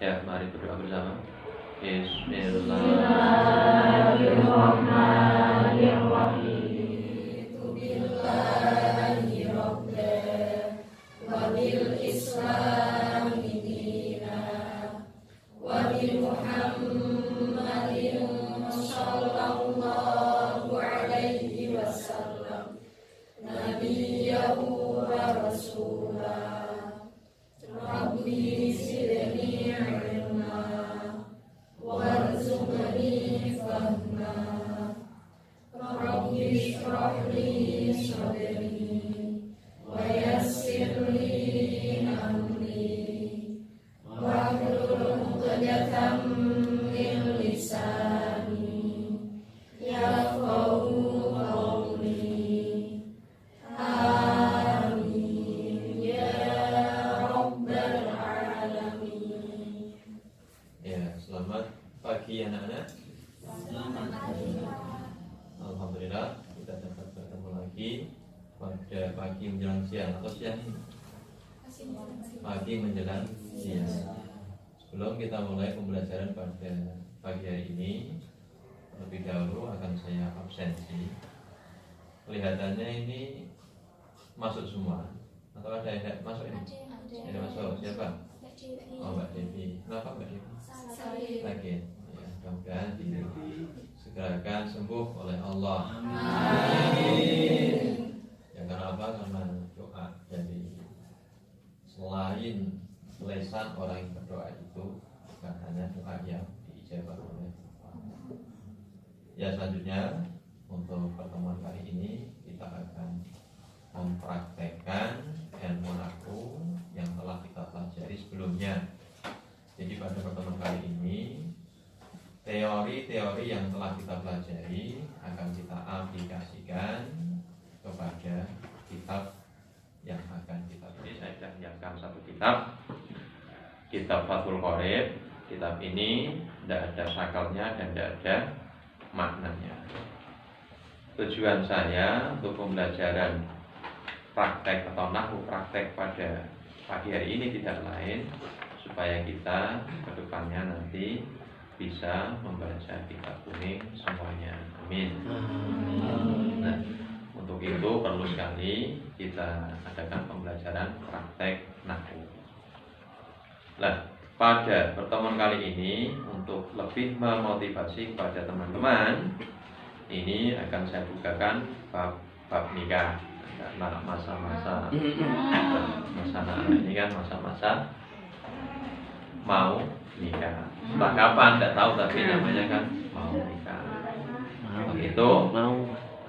Ya, mari berdoa bersama. Bismillah. Bismillahirrahmanirrahim. Billahi rabbil wa bil Islam dina wa bi Muhammadin sallallahu alaihi wasallam nabiyyahu wa rasulah. Rabbi zidni ilma warzuqni fahma. Rabbi shrah li sadri wa yassir li amri wahlul 'uqdatam min lisani yafqahu qawli. Amin ya rabbal alamin. Ya, selamat pagi anak-anak. Alhamdulillah kita dapat bertemu lagi pada pagi menjelang siang atau siang ini. Pagi menjelang siang. Sebelum kita mulai pembelajaran pada pagi hari ini, terlebih dahulu akan saya absensi. Kelihatannya ini masuk semua atau ada yang tidak masuk ini? Ada masuk. Siapa? Oh, Mbak Devi. Kenapa Mbak Devi? Sakit. Ya, mudah-mudahan disegerakan sembuh oleh Allah. Amin. Ya, karena apa? Karena doa dari selain lesan orang yang berdoa itu bukan hanya doa yang diijabah oleh Allah. Ya, selanjutnya untuk pertemuan kali ini kita akan mempraktekkan ilmu nahwu yang telah kita pelajari sebelumnya. Jadi pada pertemuan kali ini teori-teori yang telah kita pelajari akan kita aplikasikan kepada kitab yang akan kita pilih. Saya sudah menyiapkan satu kitab Fathul Qorib. Kitab ini tidak ada sakalnya dan tidak ada maknanya. Tujuan saya untuk pembelajaran praktek atau nahwu praktek pada pagi hari ini tidak lain supaya kita ke depannya nanti bisa membaca kitab kuning semuanya. Amin. Nah, untuk itu perlu sekali kita adakan pembelajaran praktek nahwu. Nah, pada pertemuan kali ini untuk lebih memotivasi kepada teman-teman, ini akan saya bukakan bab nikah. Karena masa-masa anak ini kan masa-masa mau nikah. Entah kapan tidak tahu, tapi namanya kan mau nikah. Begitu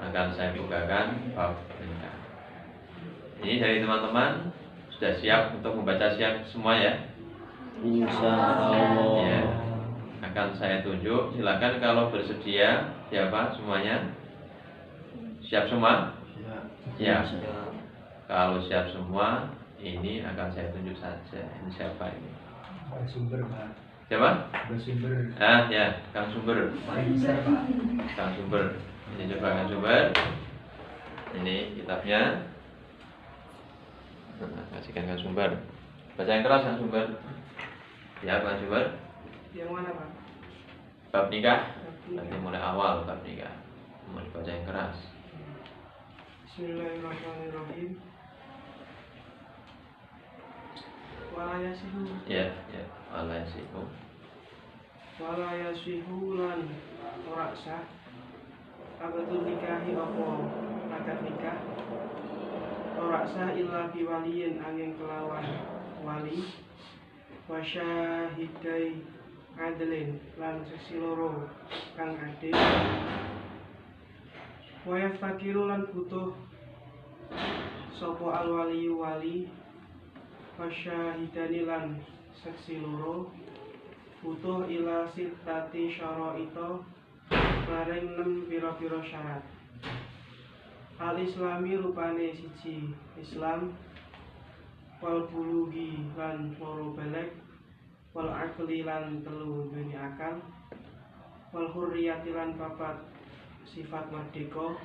akan saya bukakan bab nikah. Ini dari teman-teman sudah siap untuk membaca siap semua ya? Insya Allah. Ya. Akan saya tunjuk. Silakan kalau bersedia. Siapa semuanya? Siap semua? Ya. Kalau siap semua, ini akan saya tunjuk saja. Ini siapa ini? Sumber Pak. Siapa? Bersumber. Ah ya, Kang Sumber. Paling besar Pak. Kang Sumber. Ini coba Kang Sumber. Ini kitabnya. Nah, kasihkan Kang Sumber. Baca yang keras Kang Sumber. Ya, Kang Sumber. Yang mana Pak? Bab nikah. Nanti mulai awal bab nikah. Mau dibaca yang keras. Bismillahirrahmanirrahim. Walayasihu. Ya, ya. Walayasihu. Walayasihu lan ora sah. Abadul nikahi apa akad nikah. Ora sah illa biwaliyin angin kelawan wali. Wasyahidai adlin lan seksi loro kang adil. Wayaf fakiru lan butuh sopo al waliyu wali. Wasyahidani lan seksi loro butuh ila sitati syaraita maring 6 pira-pira syarat. Al islami rupane siji Islam, wal bulugi lan loro belek, wal akli lan telu duweni akal, wal hurriyati lan papat sifat merdeka,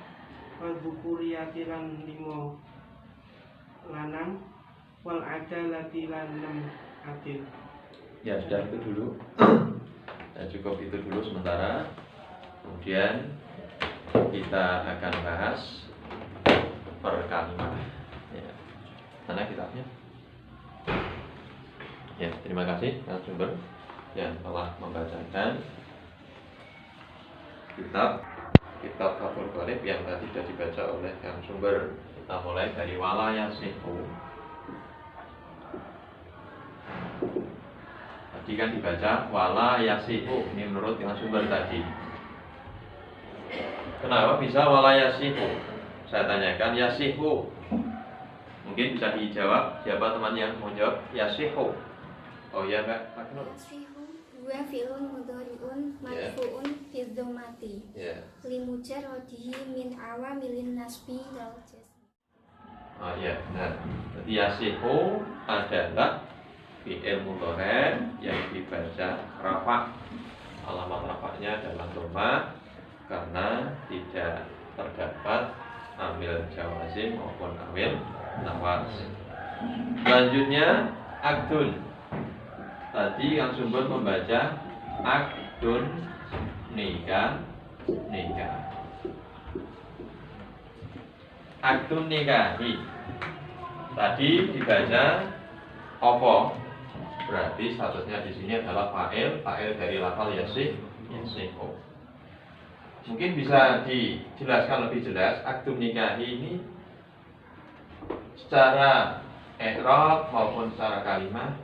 wal bukuriyati lan 5 lanang, wal adalati lan 6 adil. Ya sudah itu dulu. Dan cukup itu dulu sementara. Kemudian kita akan bahas per kalimat. Ya. Mana kitabnya? Ya, terima kasih narasumber yang telah membacakan kitab Fathul Qorib yang tadi sudah dibaca oleh narasumber. Kita mulai dari wala yasihu. Tadi kan dibaca wala yasihu, ini menurut narasumber tadi. Kenapa bisa wala yasihu? Saya tanyakan yasihu. Mungkin bisa dijawab. Siapa teman yang mau jawab? Yasihu. Oh ya Mbak Maknur. Yasihu huwa fi'lun mudhari'un marfu'un fi dhammati. Ya. Limujarradihi min awamilin nasbi wal jazm. Oh ya, benar. Jadi yasihu adalah fi'il mudhari' yang dibaca rafa'. Alamat rafa'nya adalah dhamma karena tidak terdapat amil jawazim maupun amil nawazim. Selanjutnya akdun. Tadi yang sumber membaca akdun nikah. Akdun nikahi. Tadi dibaca apa? Berarti statusnya di sini adalah fa'il dari lafal yasihu. Mungkin bisa dijelaskan lebih jelas akdun nikahi ini secara i'rab maupun secara kalimat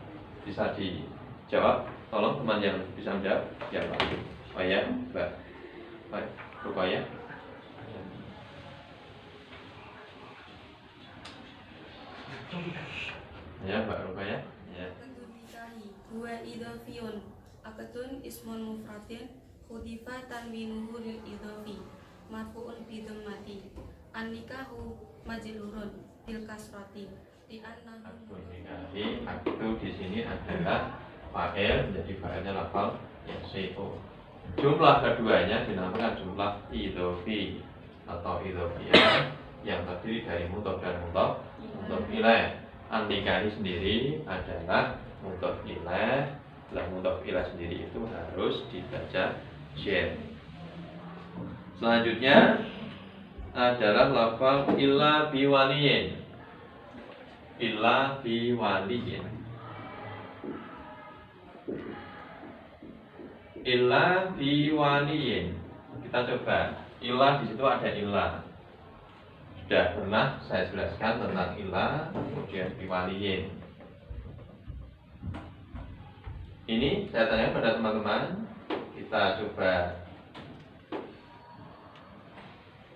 bisa dijawab. Tolong teman yang bisa menjawab. Ya Pak. Oh ya, Mbak. Baik, Rukaya. Ya, Mbak Rukaya. Ya. Akadun nikahi huwa idhafiyun. Akadun ismun mufradin khudifa tanwinuhu lil idhafi marfu'un bi dhammati. An nikahu majrurun bil kasrati di annahu Akdun nikahi. Akdu di sini adalah fa'il, jadi fa'ilnya lafal yasihu. Jumlah keduanya dinamakan jumlah idhofi atau idhofiyah yang terdiri dari mudhof dan mudhof ilaih. An-nikahi sendiri adalah mudhof ilaih. Mudhof ilaih sendiri itu harus dibaca jen. Selanjutnya adalah lafal illa biwaliyin. Illa biwaliyin. Illa biwaliyin. Kita coba. Illa di situ ada illa. Sudah pernah saya jelaskan tentang illa, kemudian biwaliyin. Ini saya tanya pada teman-teman. Kita coba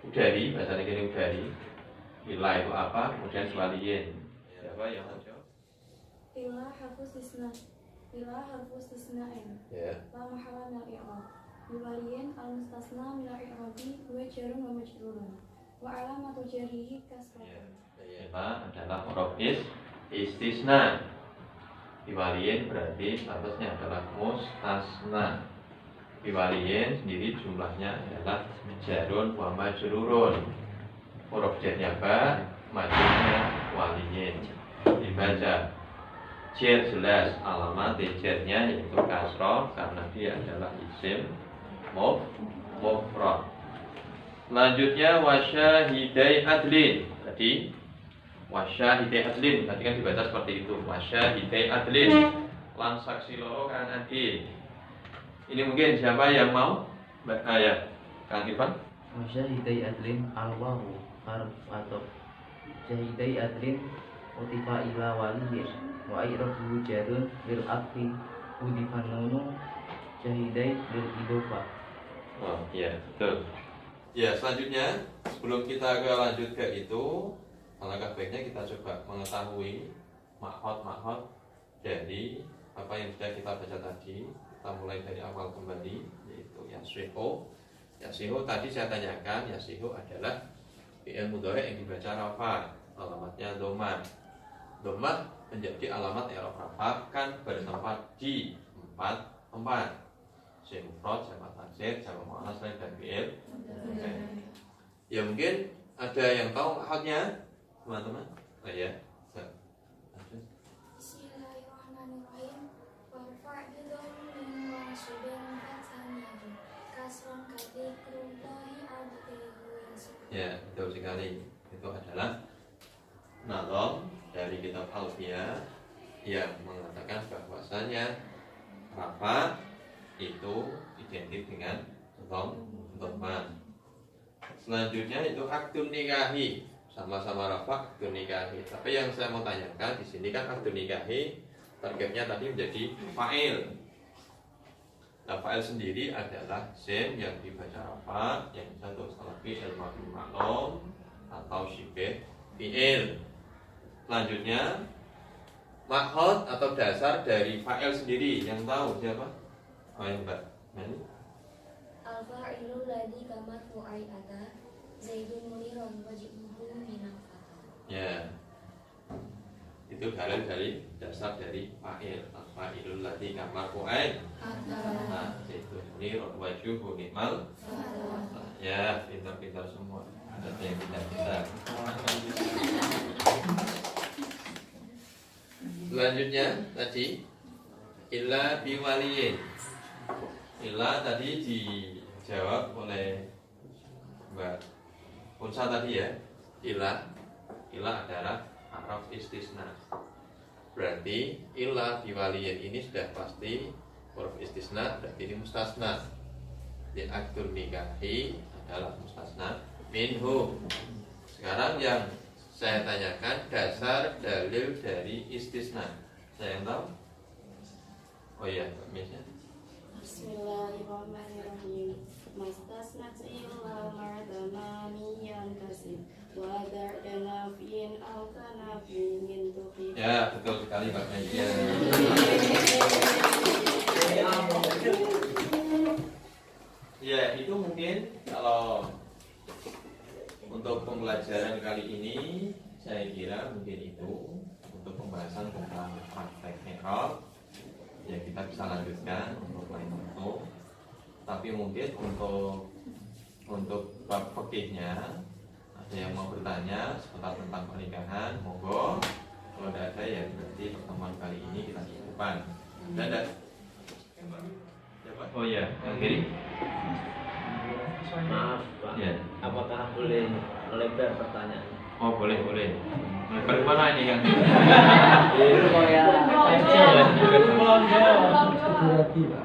udari, bahasa negeri udari. Illa itu apa? Kemudian biwaliyin. Siapa yang mau jawab? Ila harfus istisna. Ila harfus istisna'in. Ya. La mahala min al-i'rab. Biwaliyin al-mustasna min al-i'rabi huwa jarun wa majrurun. Wa alamatu jarrihi kasratun. Illa adalah huruf istisna. Biwaliyin berarti statusnya adalah mustasna. Biwaliyin sendiri jumlahnya adalah jarun wa majrurun. Huruf jarnya ba, majrurnya waliyin. Dibaca jar jelas, alamat jarnya yaitu kasroh karena dia adalah isim mufrad. Selanjutnya wasyahidai adlin. Tadi wasyahidai adlin, tadi kan dibaca seperti itu. Wasyahidai adlin, lan saksi loro kang adil. Ini mungkin siapa yang mau? Mbak Ayah, Kang Irfan. Wasyahidai adlin al-wawu harf atau syahidai adlin utifa ila waliyin wa i'rabu jarun lil afi udifan nunu syahidai lil idofa. Oh iya, betul. Ya, selanjutnya sebelum kita lanjut ke itu, alangkah baiknya kita coba mengetahui makhot dari apa yang sudah kita baca tadi. Kita mulai dari awal kembali, yaitu yasihu. Yasihu tadi saya tanyakan, yasihu adalah fi'il mudhari yang dibaca rafa, alamatnya dhammah. Dhammah menjadi alamat i'rab rafa kan bertempat di tempat. Isim mufrad, jamak taksir, jamak muannas dan fi'il. Ya mungkin ada yang tahu maksudnya, teman-teman? Oh ya. Bismillahirrahmanirrahim. Warfa' aslan kadikrullahi al-mu'min. Ya, betul sekali. Itu adalah nazam dari kitab Alfiyah yang mengatakan bahwasanya rafa itu identik dengan dhamma. Selanjutnya itu akdun nikahi, sama-sama rafa akdun nikahi. Tapi yang saya mau tanyakan di sini kan akdun nikahi targetnya tadi menjadi fa'il. Nah, fa'il sendiri adalah sin yang dibaca rafa, yang satu salah fi'il maf'ul ma'lum atau syibih fi'il. Selanjutnya makhot atau dasar dari fa'il sendiri, yang tahu siapa? Oh, yang Mbak. Al-fa'ilul ladzi kamat fu'ai'ata Zaidun muniron wajibuhu minal fata. Ya. Itu dalil dari dasar dari fa'il. Al-fa'ilul ladzi kamat fu'ai'ata. Nah, Zaidun muniron wajibuhu minal fata. Ya, pintar-pintar semua. Ada yang pintar-pintar. Selanjutnya tadi illa biwaliyin. Illa tadi dijawab oleh Mbak Unsa tadi ya. Illa adalah haraf istisna. Berarti illa biwaliyin ini sudah pasti huruf istisna, berarti ini mustasna. Di akdur nikahi adalah mustasna minhu. Sekarang yang saya tanyakan dasar dalil dari istisna. Saya yang tahu? Oh iya, misalnya. Bismillahirrahmanirrahim. Mastasnat illa ma'damani yantasib wa da'dana fi'in au kanafi min tuqib. Ya, betul sekali Pak Media. Ya, itu mungkin kalau untuk pembelajaran kali ini saya kira mungkin itu untuk pembahasan tentang praktek i'rab. Ya, kita bisa lanjutkan untuk lain waktu. Tapi mungkin untuk bab fikihnya ada yang mau bertanya seputar tentang pernikahan, monggo. Kalau tidak ada ya berarti pertemuan kali ini kita cukupkan. Dadah. Oh iya, yang kiri. Maaf Pak, Ya. apakah boleh melebar pertanyaan? Oh boleh. Bagaimana ini kan?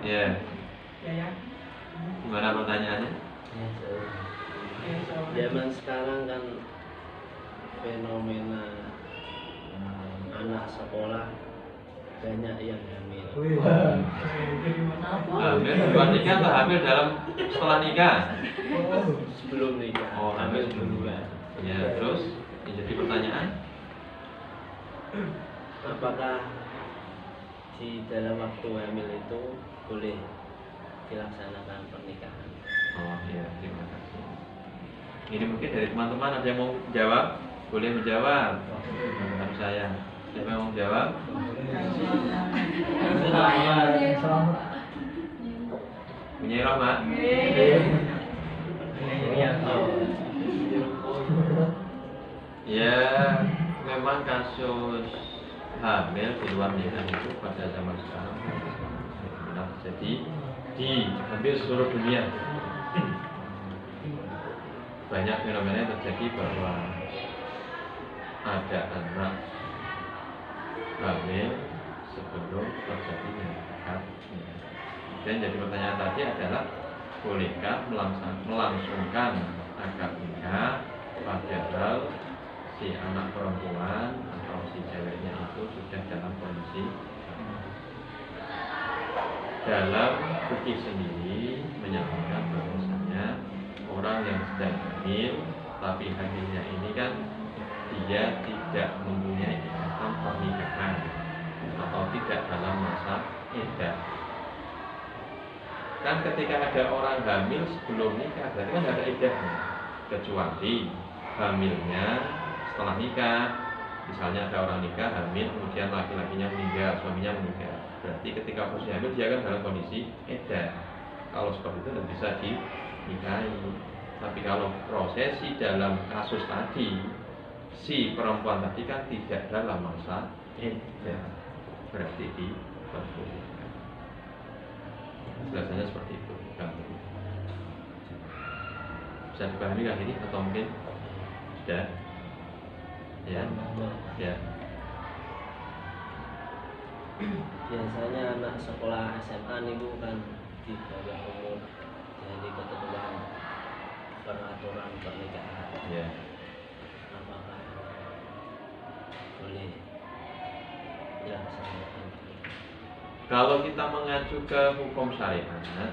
Ya. Ya. Gimana pertanyaannya? Zaman sekarang kan fenomena anak sekolah banyak yang hamil. Hamil bukan nikah atau hamil dalam setelah nikah? Sebelum nikah, Oh, hamil sebelum duluan. Ya, terus yang jadi pertanyaan? Apakah di dalam waktu hamil itu boleh dilaksanakan pernikahan? Oh iya, terima kasih. Ini mungkin dari teman-teman ada yang mau jawab? Boleh menjawab? Bukan saya. Siapa yang mau jawab? Punya Rahmat? Ya, memang kasus hamil di luar nikah itu pada zaman sekarang benar terjadi di hampir seluruh dunia. Banyak fenomena yang terjadi bahwa ada anak hamil sebelum terjadinya akad nikah. Dan jadi pertanyaan tadi adalah bolehkah melangsungkan akad nikah padahal si anak perempuan atau si ceweknya itu sudah dalam kondisi dalam fikih sendiri menyatakan bahwasanya orang yang sedang hamil tapi hamilnya ini kan dia tidak mempunyai ikatan pernikahan atau tidak dalam masa iddah. Kan ketika ada orang hamil sebelum nikah berarti kan ada iddahnya, kecuali hamilnya setelah nikah. Misalnya ada orang nikah hamil kemudian laki-lakinya meninggal, suaminya meninggal, berarti ketika posisi hamil dia kan dalam kondisi iddah. Kalau seperti itu tidak bisa dinikahi. Tapi kalau prosesi dalam kasus tadi, si perempuan tadi kan tidak dalam masa iddah, berarti diperbolehkan. Biasanya seperti itu. Bisa dipahami kan ini atau mungkin sudah? Ya, ya. Biasanya anak sekolah SMA itu kan di bawah umur, jadi ketentuan peraturan pernikahan. Ya. Apakah boleh dilaksanakan? Kalau kita mengacu ke hukum syariat,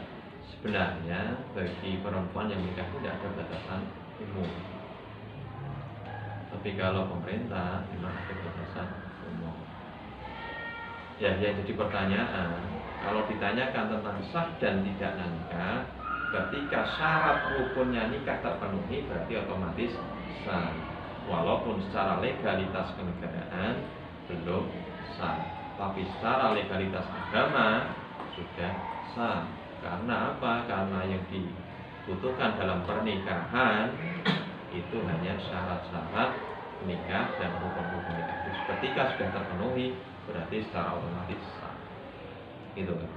sebenarnya bagi perempuan yang menikah tidak ada batasan umur. Tapi kalau pemerintah memang ada batasan umur. Ya, yang jadi pertanyaan, kalau ditanyakan tentang sah dan tidaknya nikah, ketika syarat rukunnya nikah terpenuhi, berarti otomatis sah. Walaupun secara legalitas kenegaraan belum sah, tapi secara legalitas agama sudah sah. Karena apa? Karena yang dibutuhkan dalam pernikahan itu hanya syarat-syarat nikah dan hukum-hukum nikah. Ketika sudah terpenuhi, berarti secara otomatis sah. Gitu kan?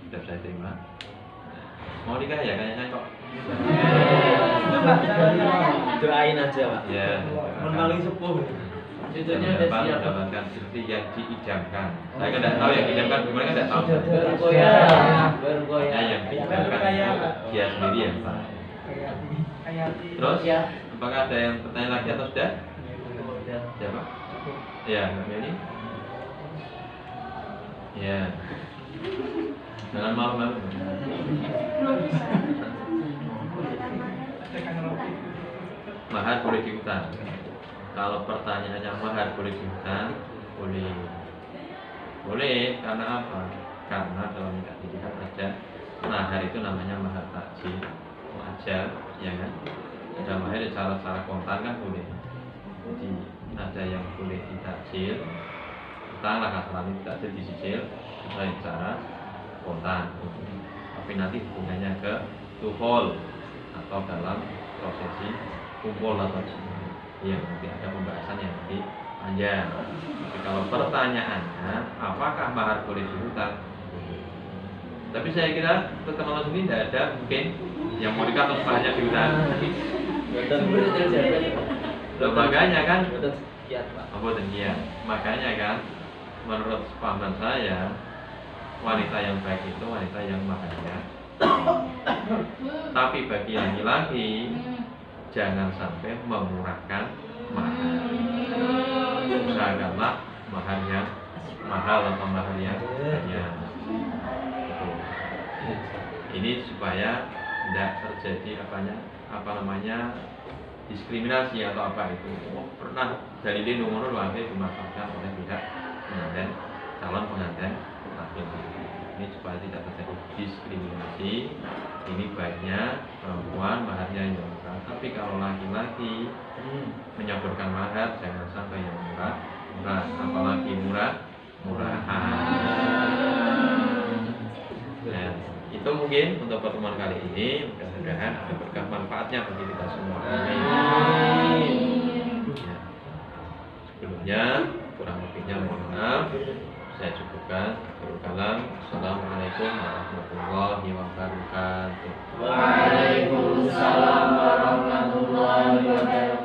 Sudah saya terima. Mau nikah ya kayaknya kok. Doain aja Pak. Ya. Menaling sepuh. Cucunya udah siap. Mendapatkan istri yang diidamkan. Saya kan tidak tahu yang diidamkan gimana, kan tidak tahu. Bergoyang. Yang diidamkan itu dia sendiri ya Pak. Terus Ya. apakah ada yang bertanya lagi atau sudah? Udah. Siapa? Ya, Mbak Meli. Ya. Jangan malu-malu. Belum bisa. Mahar boleh diutang. Kalau pertanyaannya mahar boleh diutang, boleh. Boleh, karena apa? Karena dalam nikah dilihat ada mahar itu namanya mahar takjil, wajar, ya kan? Ada mahar secara kontan kan boleh. Jadi ada yang boleh ditakjil, utang lah kasarnya ditakjil dicicil, ada yang secara kontan. Tapi nanti hubungannya ke tuhol atau dalam prosesi kumpul atau ya nanti ada pembahasan yang lebih panjang. Tapi kalau pertanyaannya apakah mahar boleh diutang? Tapi saya kira teman-teman sendiri tidak ada mungkin yang mau nikah terus maharnya diutang. Loh, makanya kan Kiat Pak. apa demikian? Makanya kan menurut pahaman saya wanita yang baik itu wanita yang maharnya. Tapi bagi laki-laki jangan sampai memurahkan mahar. Usahakanlah maharnya mahal atau maharnya banyak. Ini supaya tidak terjadi apa namanya diskriminasi atau apa itu. Pernah dalilin nomor wakil dimanfaatkan oleh pihak pengantin, calon pengantin laki-laki. Ini supaya tidak terjadi diskriminasi. Ini baiknya perempuan maharnya yang murah, tapi kalau laki-laki menyodorkan mahar jangan sampai yang murah, apalagi murahan. Nah, itu mungkin untuk pertemuan kali ini. Mudah-mudahan ada berkah manfaatnya bagi kita semua. Amin. Ya. Sebelumnya kurang lebihnya mohon maaf. Saya cukupkan. Assalamualaikum warahmatullahi wabarakatuh. Waalaikumsalam warahmatullahi wabarakatuh.